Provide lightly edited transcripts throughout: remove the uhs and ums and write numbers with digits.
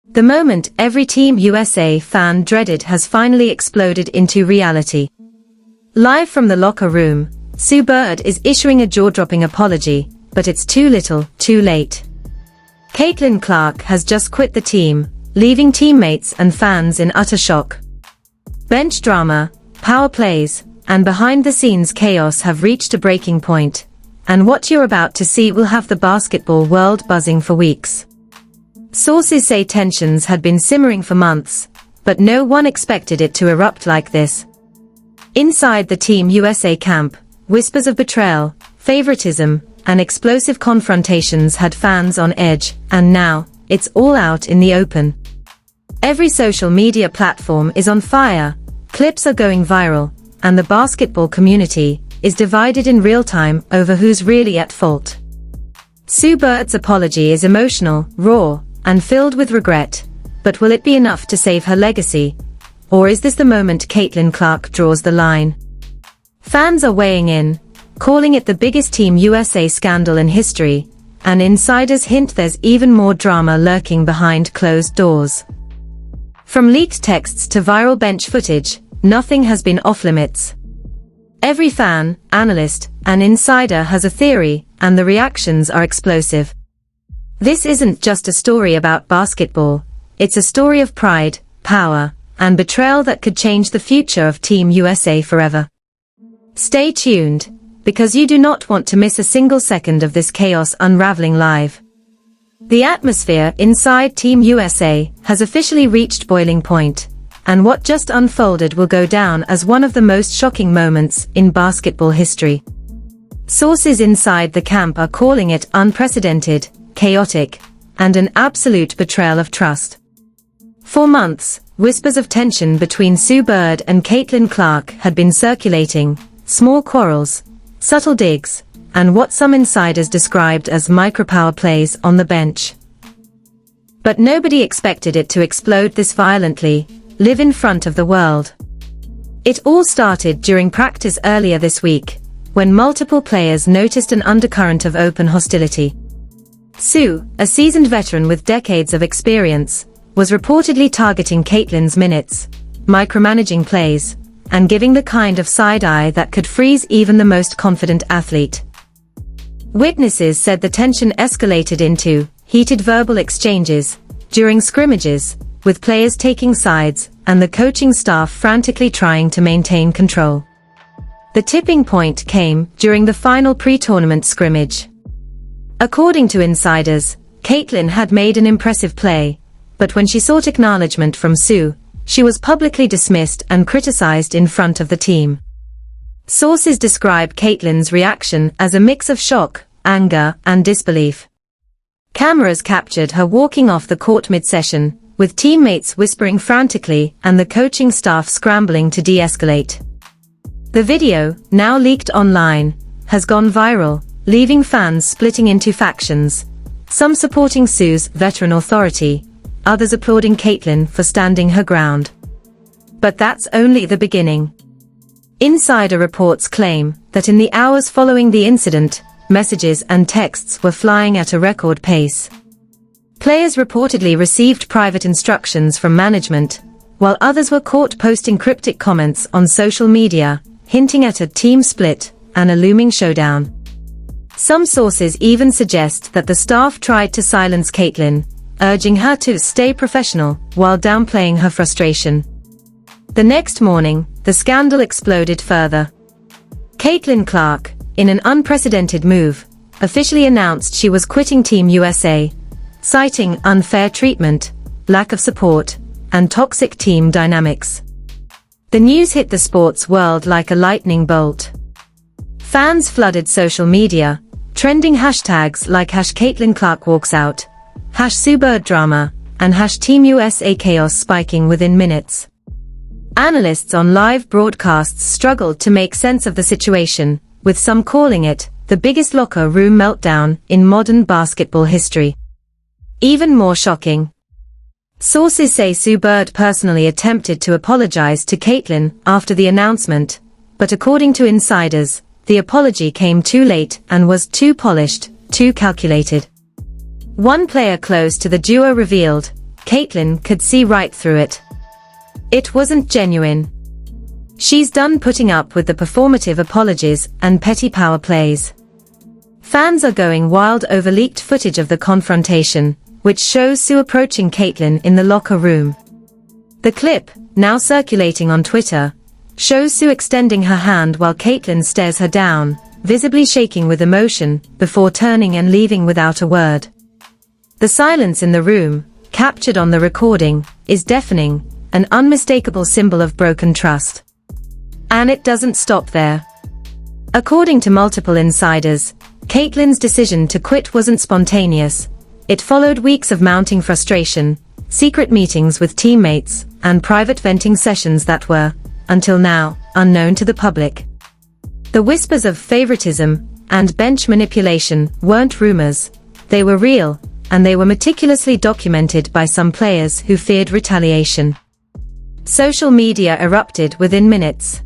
The moment every Team USA fan dreaded has finally exploded into reality. Live from the locker room, Sue Bird is issuing a jaw-dropping apology, but it's too little, too late. Caitlin Clark has just quit the team, leaving teammates and fans in utter shock. Bench drama, power plays, and behind-the-scenes chaos have reached a breaking point, and what you're about to see will have the basketball world buzzing for weeks. Sources say tensions had been simmering for months, but no one expected it to erupt like this. Inside the Team USA camp, whispers of betrayal, favoritism, and explosive confrontations had fans on edge, and now, it's all out in the open. Every social media platform is on fire, clips are going viral, and the basketball community is divided in real time over who's really at fault. Sue Bird's apology is emotional, raw, and filled with regret, but will it be enough to save her legacy? Or is this the moment Caitlin Clark draws the line? Fans are weighing in, calling it the biggest Team USA scandal in history, and insiders hint there's even more drama lurking behind closed doors. From leaked texts to viral bench footage, nothing has been off-limits. Every fan, analyst, and insider has a theory, and the reactions are explosive. This isn't just a story about basketball, it's a story of pride, power, and betrayal that could change the future of Team USA forever. Stay tuned, because you do not want to miss a single second of this chaos unraveling live. The atmosphere inside Team USA has officially reached boiling point, and what just unfolded will go down as one of the most shocking moments in basketball history. Sources inside the camp are calling it unprecedented, chaotic, and an absolute betrayal of trust. For months, whispers of tension between Sue Bird and Caitlin Clark had been circulating, small quarrels, subtle digs, and what some insiders described as micro-power plays on the bench. But nobody expected it to explode this violently, live in front of the world. It all started during practice earlier this week, when multiple players noticed an undercurrent of open hostility. Sue, a seasoned veteran with decades of experience, was reportedly targeting Caitlin's minutes, micromanaging plays, and giving the kind of side-eye that could freeze even the most confident athlete. Witnesses said the tension escalated into heated verbal exchanges during scrimmages, with players taking sides and the coaching staff frantically trying to maintain control. The tipping point came during the final pre-tournament scrimmage. According to insiders, Caitlin had made an impressive play, but when she sought acknowledgement from Sue, she was publicly dismissed and criticized in front of the team. Sources describe Caitlin's reaction as a mix of shock, anger, and disbelief. Cameras captured her walking off the court mid-session, with teammates whispering frantically and the coaching staff scrambling to de-escalate. The video, now leaked online, has gone viral, leaving fans splitting into factions, some supporting Sue's veteran authority, others applauding Caitlin for standing her ground. But that's only the beginning. Insider reports claim that in the hours following the incident, messages and texts were flying at a record pace. Players reportedly received private instructions from management, while others were caught posting cryptic comments on social media, hinting at a team split and a looming showdown. Some sources even suggest that the staff tried to silence Caitlin, urging her to stay professional while downplaying her frustration. The next morning, the scandal exploded further. Caitlin Clark, in an unprecedented move, officially announced she was quitting Team USA, citing unfair treatment, lack of support, and toxic team dynamics. The news hit the sports world like a lightning bolt. Fans flooded social media, trending hashtags like #Caitlin Clark walks out, #SueBird drama, and #Team USA chaos spiking within minutes. Analysts on live broadcasts struggled to make sense of the situation, with some calling it the biggest locker room meltdown in modern basketball history. Even more shocking, sources say Sue Bird personally attempted to apologize to Caitlin after the announcement, but according to insiders, the apology came too late and was too polished, too calculated. One player close to the duo revealed, Caitlin could see right through it. It wasn't genuine. She's done putting up with the performative apologies and petty power plays. Fans are going wild over leaked footage of the confrontation, which shows Sue approaching Caitlin in the locker room. The clip, now circulating on Twitter, shows Sue extending her hand while Caitlin stares her down, visibly shaking with emotion, before turning and leaving without a word. The silence in the room, captured on the recording, is deafening, an unmistakable symbol of broken trust. And it doesn't stop there. According to multiple insiders, Caitlin's decision to quit wasn't spontaneous. It followed weeks of mounting frustration, secret meetings with teammates, and private venting sessions that were, until now, unknown to the public. The whispers of favoritism and bench manipulation weren't rumors. They were real, and they were meticulously documented by some players who feared retaliation. Social media erupted within minutes.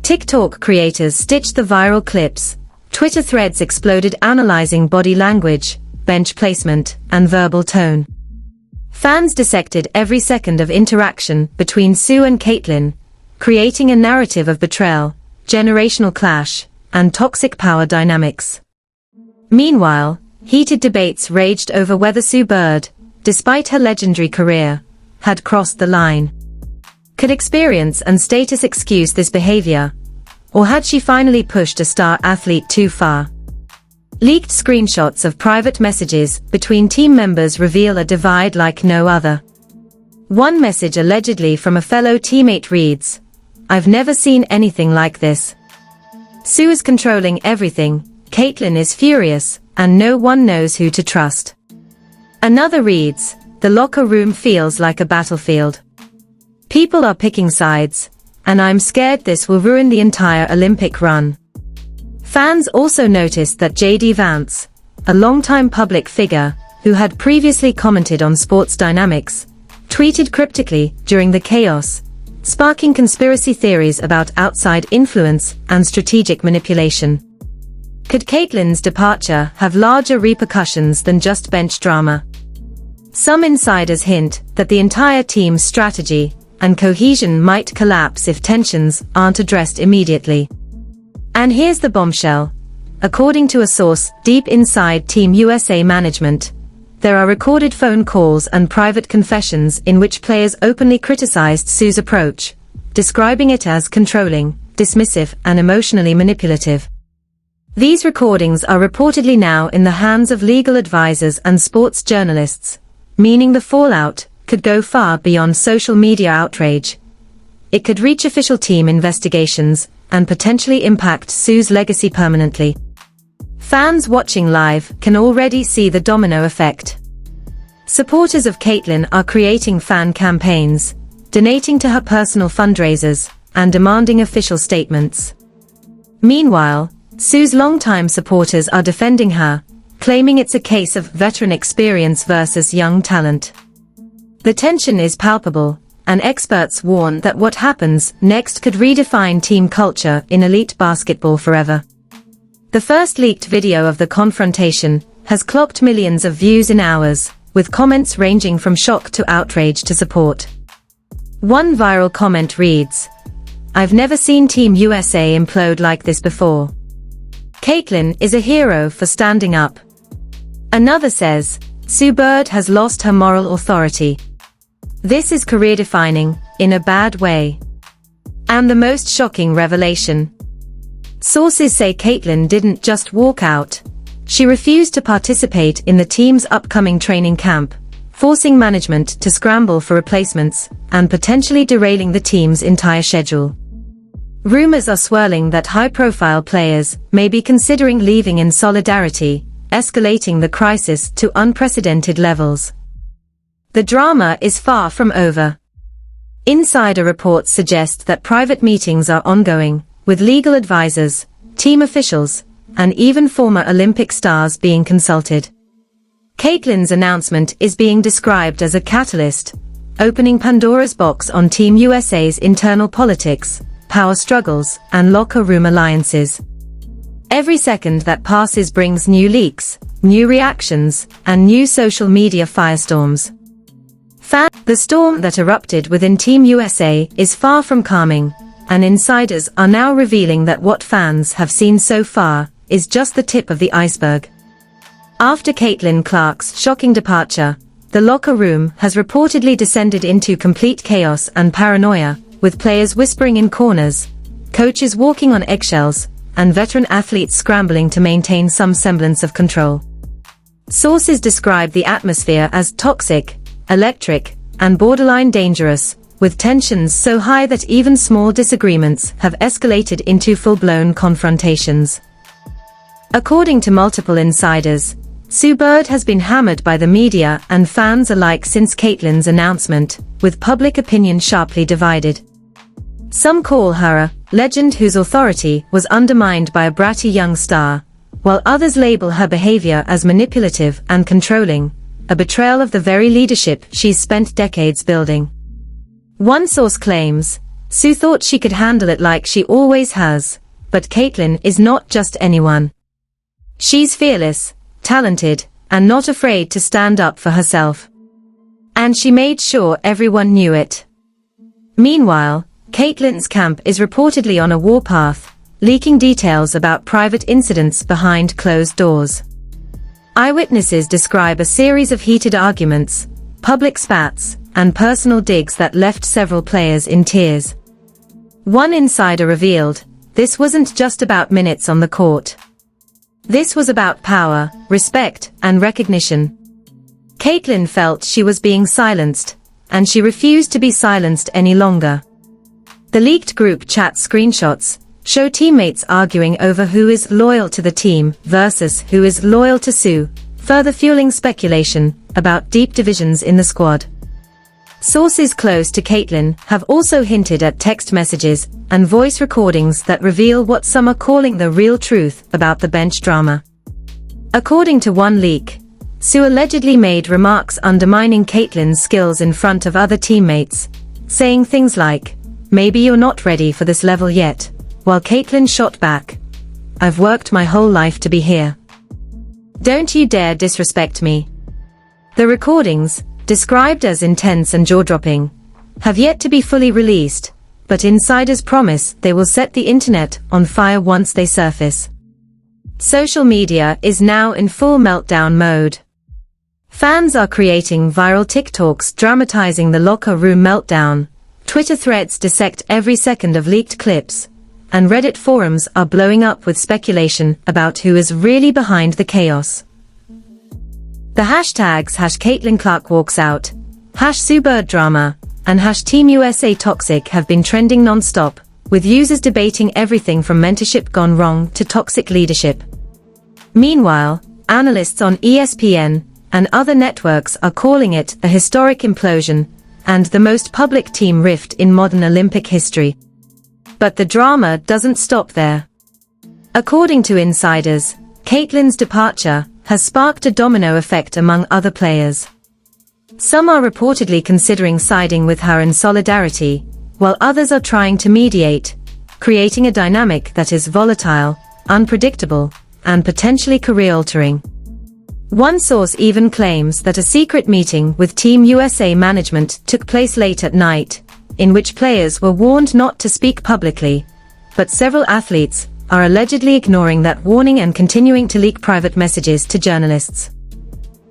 TikTok creators stitched the viral clips. Twitter threads exploded analyzing body language, bench placement, and verbal tone. Fans dissected every second of interaction between Sue and Caitlin, creating a narrative of betrayal, generational clash, and toxic power dynamics. Meanwhile, heated debates raged over whether Sue Bird, despite her legendary career, had crossed the line. Could experience and status excuse this behavior? Or had she finally pushed a star athlete too far? Leaked screenshots of private messages between team members reveal a divide like no other. One message allegedly from a fellow teammate reads, "I've never seen anything like this. Sue is controlling everything, Caitlin is furious, and no one knows who to trust." Another reads, "The locker room feels like a battlefield. People are picking sides, and I'm scared this will ruin the entire Olympic run." Fans also noticed that JD Vance, a longtime public figure, who had previously commented on sports dynamics, tweeted cryptically during the chaos, sparking conspiracy theories about outside influence and strategic manipulation. Could Caitlin's departure have larger repercussions than just bench drama? Some insiders hint that the entire team's strategy and cohesion might collapse if tensions aren't addressed immediately. And here's the bombshell. According to a source deep inside Team USA management, there are recorded phone calls and private confessions in which players openly criticized Sue's approach, describing it as controlling, dismissive, and emotionally manipulative. These recordings are reportedly now in the hands of legal advisors and sports journalists, meaning the fallout could go far beyond social media outrage. It could reach official team investigations and potentially impact Sue's legacy permanently. Fans watching live can already see the domino effect. Supporters of Caitlin are creating fan campaigns, donating to her personal fundraisers, and demanding official statements. Meanwhile, Sue's longtime supporters are defending her, claiming it's a case of veteran experience versus young talent. The tension is palpable, and experts warn that what happens next could redefine team culture in elite basketball forever. The first leaked video of the confrontation has clocked millions of views in hours, with comments ranging from shock to outrage to support. One viral comment reads, "I've never seen Team USA implode like this before. Caitlin is a hero for standing up." Another says, "Sue Bird has lost her moral authority. This is career-defining, in a bad way." And the most shocking revelation. Sources say Caitlin didn't just walk out. She refused to participate in the team's upcoming training camp, forcing management to scramble for replacements, and potentially derailing the team's entire schedule. Rumors are swirling that high-profile players may be considering leaving in solidarity, escalating the crisis to unprecedented levels. The drama is far from over. Insider reports suggest that private meetings are ongoing, with legal advisors, team officials, and even former Olympic stars being consulted. Caitlin's announcement is being described as a catalyst, opening Pandora's box on Team USA's internal politics, power struggles, and locker room alliances. Every second that passes brings new leaks, new reactions, and new social media firestorms. The storm that erupted within Team USA is far from calming, and insiders are now revealing that what fans have seen so far is just the tip of the iceberg. After Caitlin Clark's shocking departure, the locker room has reportedly descended into complete chaos and paranoia, with players whispering in corners, coaches walking on eggshells, and veteran athletes scrambling to maintain some semblance of control. Sources describe the atmosphere as toxic, electric, and borderline dangerous, with tensions so high that even small disagreements have escalated into full-blown confrontations. According to multiple insiders, Sue Bird has been hammered by the media and fans alike since Caitlin's announcement, with public opinion sharply divided. Some call her a legend whose authority was undermined by a bratty young star, while others label her behavior as manipulative and controlling, a betrayal of the very leadership she's spent decades building. One source claims, Sue thought she could handle it like she always has, but Caitlin is not just anyone. She's fearless, talented, and not afraid to stand up for herself. And she made sure everyone knew it. Meanwhile, Caitlin's camp is reportedly on a warpath, leaking details about private incidents behind closed doors. Eyewitnesses describe a series of heated arguments, public spats, and personal digs that left several players in tears. One insider revealed, this wasn't just about minutes on the court. This was about power, respect, and recognition. Caitlin felt she was being silenced, and she refused to be silenced any longer. The leaked group chat screenshots show teammates arguing over who is loyal to the team versus who is loyal to Sue, further fueling speculation about deep divisions in the squad. Sources close to Caitlin have also hinted at text messages and voice recordings that reveal what some are calling the real truth about the bench drama. According to one leak, Sue allegedly made remarks undermining Caitlin's skills in front of other teammates, saying things like, "Maybe you're not ready for this level yet," while Caitlin shot back, "I've worked my whole life to be here. Don't you dare disrespect me." The recordings, described as intense and jaw-dropping, have yet to be fully released, but insiders promise they will set the internet on fire once they surface. Social media is now in full meltdown mode. Fans are creating viral TikToks dramatizing the locker room meltdown, Twitter threads dissect every second of leaked clips, and Reddit forums are blowing up with speculation about who is really behind the chaos. The hashtags #Caitlin Clark walks out, #Sue Bird drama, and #Team USA toxic have been trending non-stop, with users debating everything from mentorship gone wrong to toxic leadership. Meanwhile, analysts on ESPN and other networks are calling it a historic implosion and the most public team rift in modern Olympic history. But the drama doesn't stop there. According to insiders, Caitlin's departure has sparked a domino effect among other players. Some are reportedly considering siding with her in solidarity, while others are trying to mediate, creating a dynamic that is volatile, unpredictable, and potentially career-altering. One source even claims that a secret meeting with Team USA management took place late at night, in which players were warned not to speak publicly, but several athletes are allegedly ignoring that warning and continuing to leak private messages to journalists.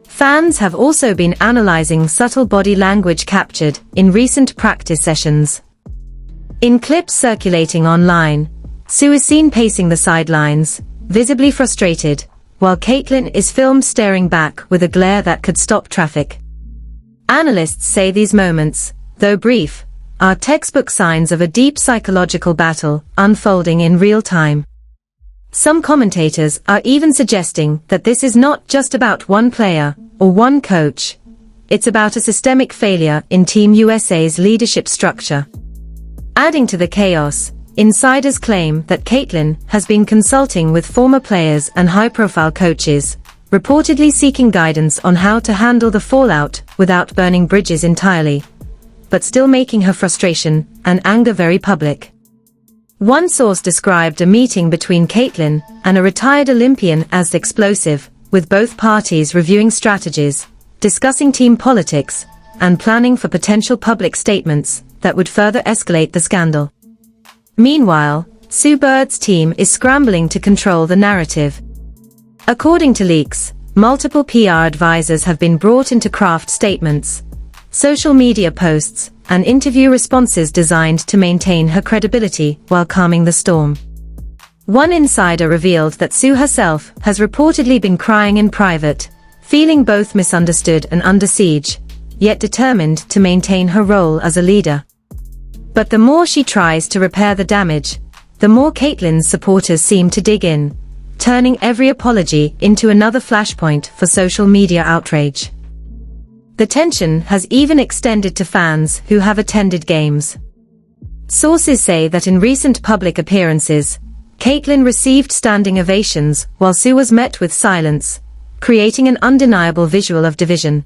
Fans have also been analyzing subtle body language captured in recent practice sessions. In clips circulating online, Sue is seen pacing the sidelines, visibly frustrated, while Caitlin is filmed staring back with a glare that could stop traffic. Analysts say these moments, though brief, are textbook signs of a deep psychological battle unfolding in real time. Some commentators are even suggesting that this is not just about one player or one coach. It's about a systemic failure in Team USA's leadership structure. Adding to the chaos, insiders claim that Caitlin has been consulting with former players and high-profile coaches, reportedly seeking guidance on how to handle the fallout without burning bridges entirely, but still making her frustration and anger very public. One source described a meeting between Caitlin and a retired Olympian as explosive, with both parties reviewing strategies, discussing team politics, and planning for potential public statements that would further escalate the scandal. Meanwhile, Sue Bird's team is scrambling to control the narrative. According to leaks, multiple PR advisors have been brought in to craft statements, social media posts, and interview responses designed to maintain her credibility while calming the storm. One insider revealed that Sue herself has reportedly been crying in private, feeling both misunderstood and under siege, yet determined to maintain her role as a leader. But the more she tries to repair the damage, the more Caitlyn's supporters seem to dig in, turning every apology into another flashpoint for social media outrage. The tension has even extended to fans who have attended games. Sources say that in recent public appearances, Caitlyn received standing ovations while Sue was met with silence, creating an undeniable visual of division.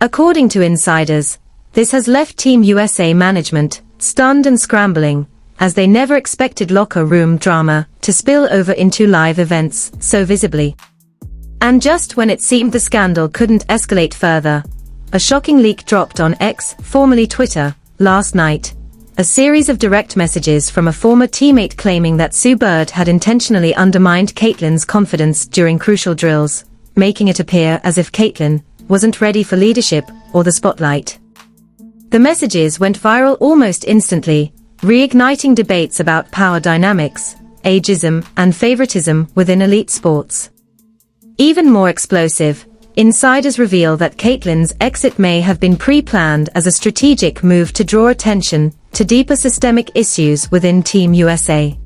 According to insiders, this has left Team USA management stunned and scrambling, as they never expected locker room drama to spill over into live events so visibly. And just when it seemed the scandal couldn't escalate further, a shocking leak dropped on X, formerly Twitter, last night. A series of direct messages from a former teammate claiming that Sue Bird had intentionally undermined Caitlyn's confidence during crucial drills, making it appear as if Caitlyn wasn't ready for leadership or the spotlight. The messages went viral almost instantly, reigniting debates about power dynamics, ageism, and favoritism within elite sports. Even more explosive, insiders reveal that Caitlyn's exit may have been pre-planned as a strategic move to draw attention to deeper systemic issues within Team USA.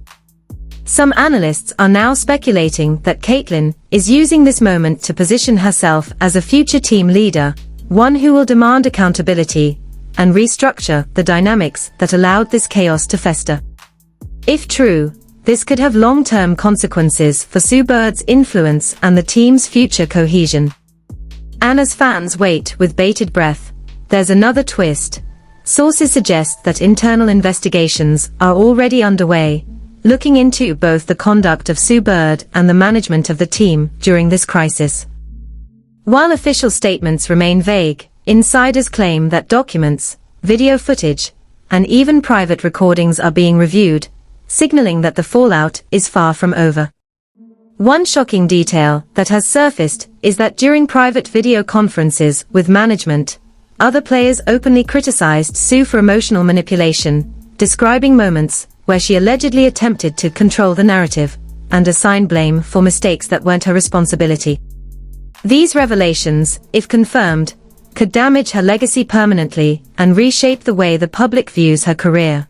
Some analysts are now speculating that Caitlyn is using this moment to position herself as a future team leader, one who will demand accountability and restructure the dynamics that allowed this chaos to fester. If true, this could have long-term consequences for Sue Bird's influence and the team's future cohesion. And as fans wait with bated breath, there's another twist. Sources suggest that internal investigations are already underway, looking into both the conduct of Sue Bird and the management of the team during this crisis. While official statements remain vague, insiders claim that documents, video footage, and even private recordings are being reviewed, signaling that the fallout is far from over. One shocking detail that has surfaced is that during private video conferences with management, other players openly criticized Sue for emotional manipulation, describing moments where she allegedly attempted to control the narrative and assign blame for mistakes that weren't her responsibility. These revelations, if confirmed, could damage her legacy permanently and reshape the way the public views her career.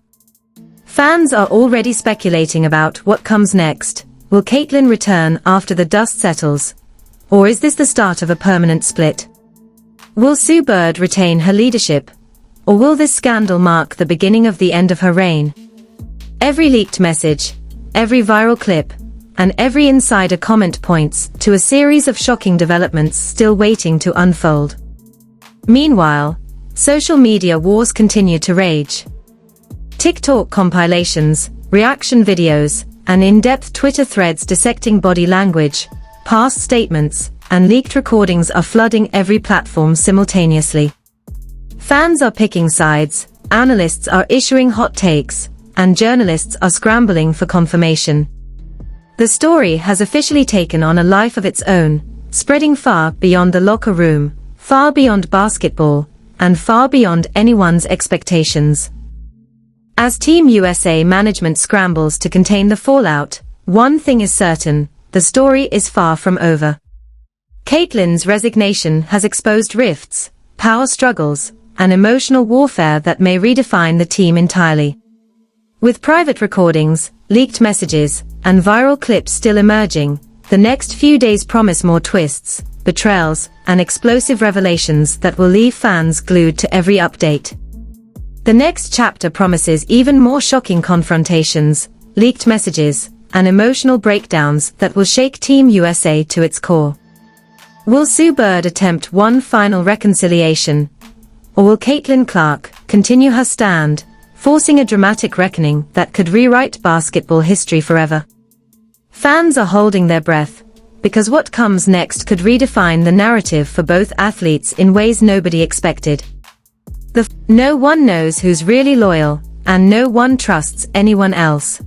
Fans are already speculating about what comes next. Will Caitlyn return after the dust settles? Or is this the start of a permanent split? Will Sue Bird retain her leadership? Or will this scandal mark the beginning of the end of her reign? Every leaked message, every viral clip, and every insider comment points to a series of shocking developments still waiting to unfold. Meanwhile, social media wars continue to rage. TikTok compilations, reaction videos, and in-depth Twitter threads dissecting body language, past statements, and leaked recordings are flooding every platform simultaneously. Fans are picking sides, analysts are issuing hot takes, and journalists are scrambling for confirmation. The story has officially taken on a life of its own, spreading far beyond the locker room, far beyond basketball, and far beyond anyone's expectations. As Team USA management scrambles to contain the fallout, one thing is certain: the story is far from over. Caitlyn's resignation has exposed rifts, power struggles, and emotional warfare that may redefine the team entirely. With private recordings, leaked messages, and viral clips still emerging, the next few days promise more twists, betrayals, and explosive revelations that will leave fans glued to every update. The next chapter promises even more shocking confrontations, leaked messages, and emotional breakdowns that will shake Team USA to its core. Will Sue Bird attempt one final reconciliation? Or will Caitlyn Clark continue her stand, forcing a dramatic reckoning that could rewrite basketball history forever? Fans are holding their breath, because what comes next could redefine the narrative for both athletes in ways nobody expected. No one knows who's really loyal, and no one trusts anyone else.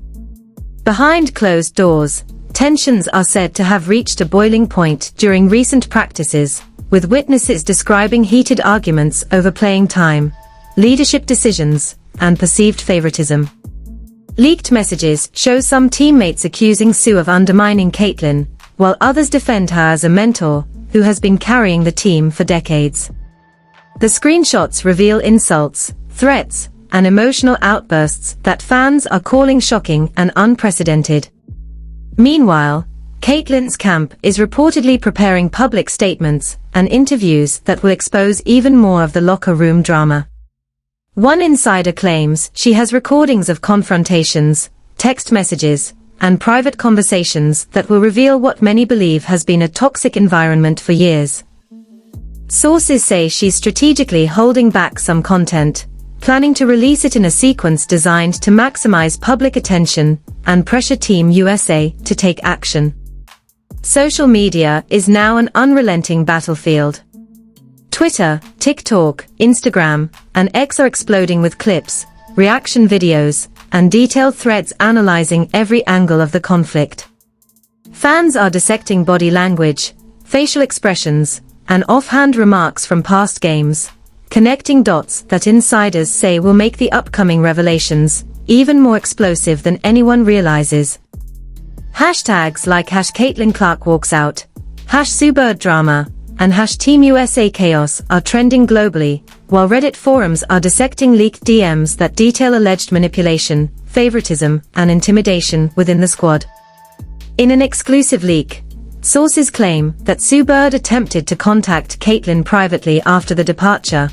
Behind closed doors, tensions are said to have reached a boiling point during recent practices, with witnesses describing heated arguments over playing time, leadership decisions, and perceived favoritism. Leaked messages show some teammates accusing Sue of undermining Caitlin, while others defend her as a mentor who has been carrying the team for decades. The screenshots reveal insults, threats, and emotional outbursts that fans are calling shocking and unprecedented. Meanwhile, Caitlin's camp is reportedly preparing public statements and interviews that will expose even more of the locker room drama. One insider claims she has recordings of confrontations, text messages, and private conversations that will reveal what many believe has been a toxic environment for years. Sources say she's strategically holding back some content, planning to release it in a sequence designed to maximize public attention and pressure Team USA to take action. Social media is now an unrelenting battlefield. Twitter, TikTok, Instagram, and X are exploding with clips, reaction videos, and detailed threads analyzing every angle of the conflict. Fans are dissecting body language, facial expressions, and offhand remarks from past games, connecting dots that insiders say will make the upcoming revelations even more explosive than anyone realizes. Hashtags like #CaitlinClarkWalksOut, #SueBirdDrama, and #TeamUSAChaos are trending globally, while Reddit forums are dissecting leaked DMs that detail alleged manipulation, favoritism, and intimidation within the squad. In an exclusive leak, sources claim that Sue Bird attempted to contact Caitlin privately after the departure,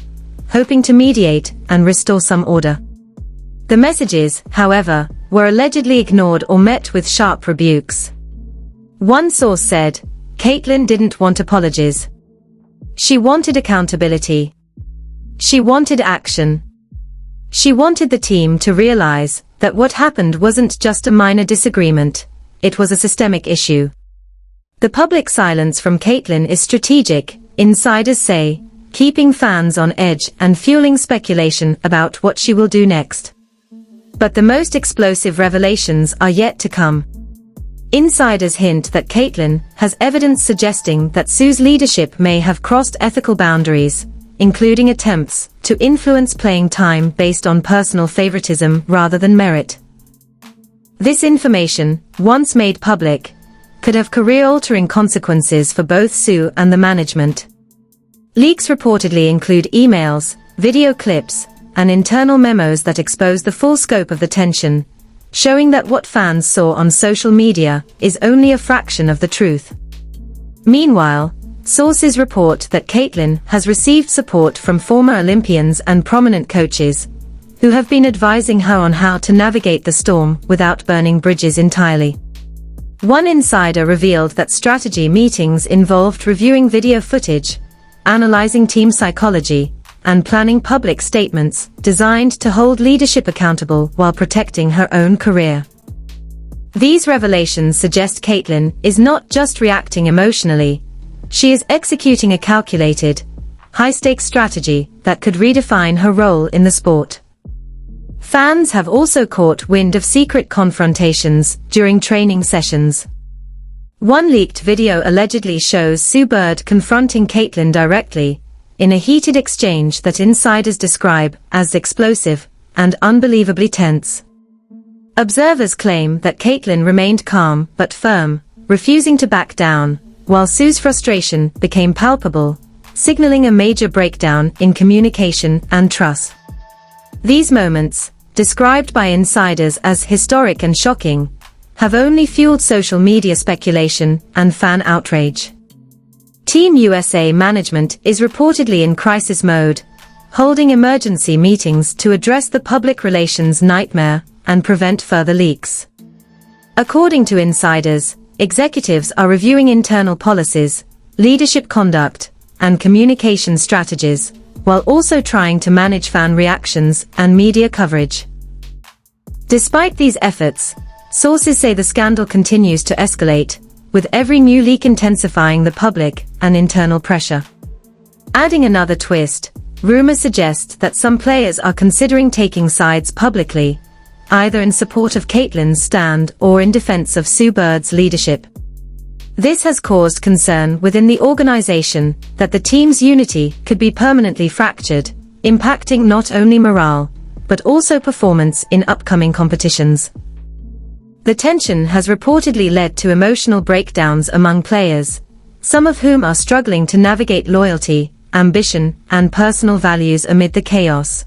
hoping to mediate and restore some order. The messages, however, were allegedly ignored or met with sharp rebukes. One source said, "Caitlin didn't want apologies. She wanted accountability. She wanted action. She wanted the team to realize that what happened wasn't just a minor disagreement, it was a systemic issue." The public silence from Caitlin is strategic, insiders say, keeping fans on edge and fueling speculation about what she will do next. But the most explosive revelations are yet to come. Insiders hint that Caitlin has evidence suggesting that Sue's leadership may have crossed ethical boundaries, including attempts to influence playing time based on personal favoritism rather than merit. This information, once made public, could have career-altering consequences for both Sue and the management. Leaks reportedly include emails, video clips, and internal memos that expose the full scope of the tension, showing that what fans saw on social media is only a fraction of the truth. Meanwhile, sources report that Caitlin has received support from former Olympians and prominent coaches, who have been advising her on how to navigate the storm without burning bridges entirely. One insider revealed that strategy meetings involved reviewing video footage, analyzing team psychology, and planning public statements designed to hold leadership accountable while protecting her own career. These revelations suggest Caitlin is not just reacting emotionally, she is executing a calculated, high-stakes strategy that could redefine her role in the sport. Fans have also caught wind of secret confrontations during training sessions. One leaked video allegedly shows Sue Bird confronting Caitlin directly, in a heated exchange that insiders describe as explosive and unbelievably tense. Observers claim that Caitlin remained calm but firm, refusing to back down, while Sue's frustration became palpable, signaling a major breakdown in communication and trust. These moments, described by insiders as historic and shocking, have only fueled social media speculation and fan outrage. Team USA management is reportedly in crisis mode, holding emergency meetings to address the public relations nightmare and prevent further leaks. According to insiders, executives are reviewing internal policies, leadership conduct, and communication strategies, while also trying to manage fan reactions and media coverage. Despite these efforts, sources say the scandal continues to escalate, with every new leak intensifying the public and internal pressure. Adding another twist, rumors suggest that some players are considering taking sides publicly, either in support of Caitlyn's stand or in defense of Sue Bird's leadership. This has caused concern within the organization that the team's unity could be permanently fractured, impacting not only morale, but also performance in upcoming competitions. The tension has reportedly led to emotional breakdowns among players, some of whom are struggling to navigate loyalty, ambition, and personal values amid the chaos.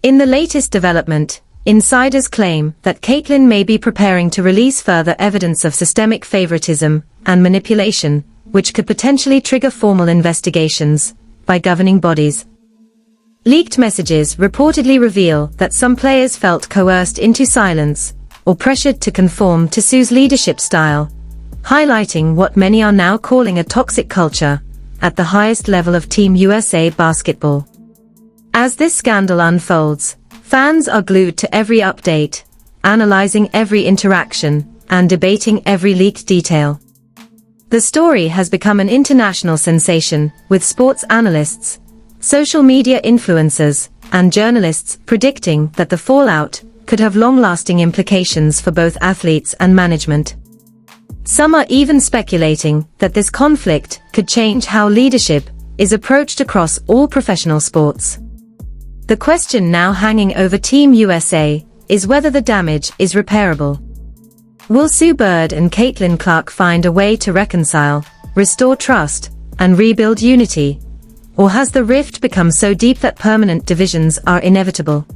In the latest development, insiders claim that Caitlyn may be preparing to release further evidence of systemic favoritism and manipulation, which could potentially trigger formal investigations by governing bodies. Leaked messages reportedly reveal that some players felt coerced into silence or pressured to conform to Sue's leadership style, highlighting what many are now calling a toxic culture at the highest level of Team USA basketball. As this scandal unfolds, fans are glued to every update, analyzing every interaction, and debating every leaked detail. The story has become an international sensation, with sports analysts, social media influencers, and journalists predicting that the fallout could have long-lasting implications for both athletes and management. Some are even speculating that this conflict could change how leadership is approached across all professional sports. The question now hanging over Team USA is whether the damage is repairable. Will Sue Bird and Caitlin Clark find a way to reconcile, restore trust, and rebuild unity? Or has the rift become so deep that permanent divisions are inevitable?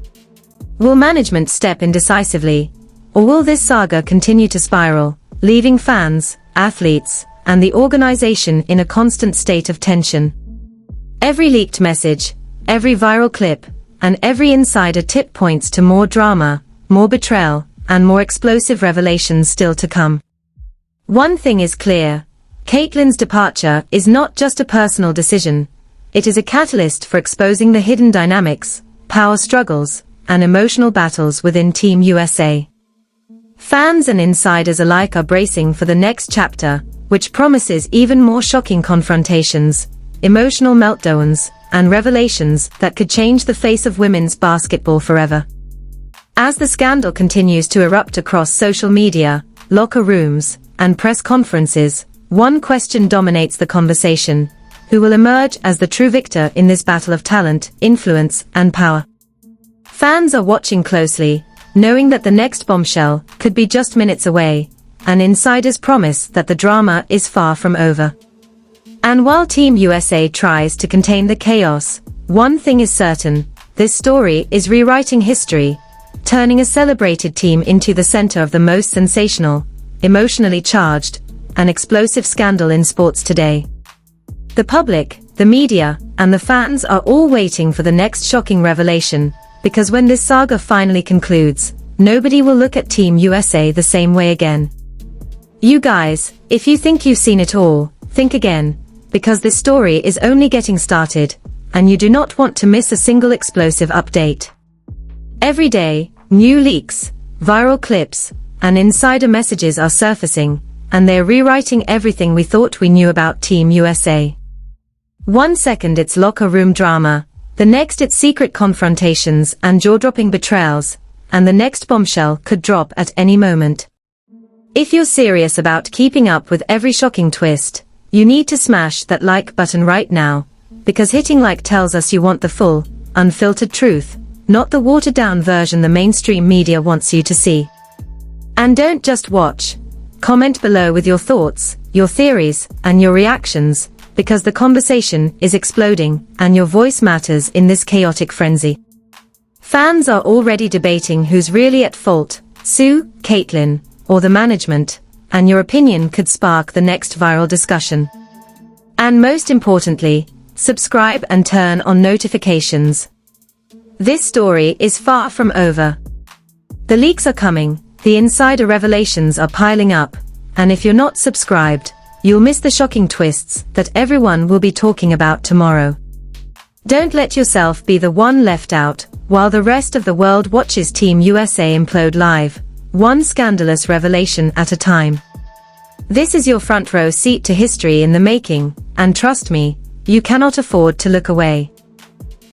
Will management step in decisively, or will this saga continue to spiral, leaving fans, athletes, and the organization in a constant state of tension? Every leaked message, every viral clip, and every insider tip points to more drama, more betrayal, and more explosive revelations still to come. One thing is clear: Caitlyn's departure is not just a personal decision, it is a catalyst for exposing the hidden dynamics, power struggles, and emotional battles within Team USA. Fans and insiders alike are bracing for the next chapter, which promises even more shocking confrontations, emotional meltdowns, and revelations that could change the face of women's basketball forever. As the scandal continues to erupt across social media, locker rooms, and press conferences, one question dominates the conversation: who will emerge as the true victor in this battle of talent, influence, and power? Fans are watching closely, knowing that the next bombshell could be just minutes away, and insiders promise that the drama is far from over. And while Team USA tries to contain the chaos, one thing is certain: this story is rewriting history, turning a celebrated team into the center of the most sensational, emotionally charged, and explosive scandal in sports today. The public, the media, and the fans are all waiting for the next shocking revelation, because when this saga finally concludes, nobody will look at Team USA the same way again. You guys, if you think you've seen it all, think again, because this story is only getting started, and you do not want to miss a single explosive update. Every day, new leaks, viral clips, and insider messages are surfacing, and they're rewriting everything we thought we knew about Team USA. One second it's locker room drama, the next it's secret confrontations and jaw-dropping betrayals, and the next bombshell could drop at any moment. If you're serious about keeping up with every shocking twist, you need to smash that like button right now, because hitting like tells us you want the full, unfiltered truth, not the watered-down version the mainstream media wants you to see. And don't just watch. Comment below with your thoughts, your theories, and your reactions, because the conversation is exploding, and your voice matters in this chaotic frenzy. Fans are already debating who's really at fault, Sue, Caitlyn, or the management, and your opinion could spark the next viral discussion. And most importantly, subscribe and turn on notifications. This story is far from over. The leaks are coming, the insider revelations are piling up, and if you're not subscribed, you'll miss the shocking twists that everyone will be talking about tomorrow. Don't let yourself be the one left out, while the rest of the world watches Team USA implode live, one scandalous revelation at a time. This is your front row seat to history in the making, and trust me, you cannot afford to look away.